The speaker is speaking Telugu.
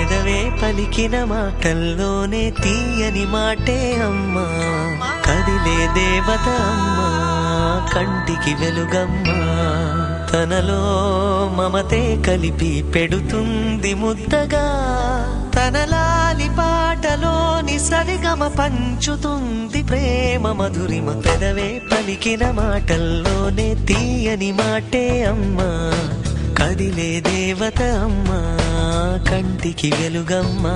పెదవే పలికిన మాటల్లోనే తీయని మాటే అమ్మా. కదిలే దేవత అమ్మా, కంటికి వెలుగమ్మా. తనలో మమతే కలిపి పెడుతుంది ముద్దగా. తన లాలి పాటలోని సరిగమ పంచుతుంది ప్రేమ మధురిమ. పెదవే పలికిన మాటల్లోనే తీయని మాటే అమ్మా. కదిలే దేవత అమ్మా, కంటికి వెలుగమ్మా.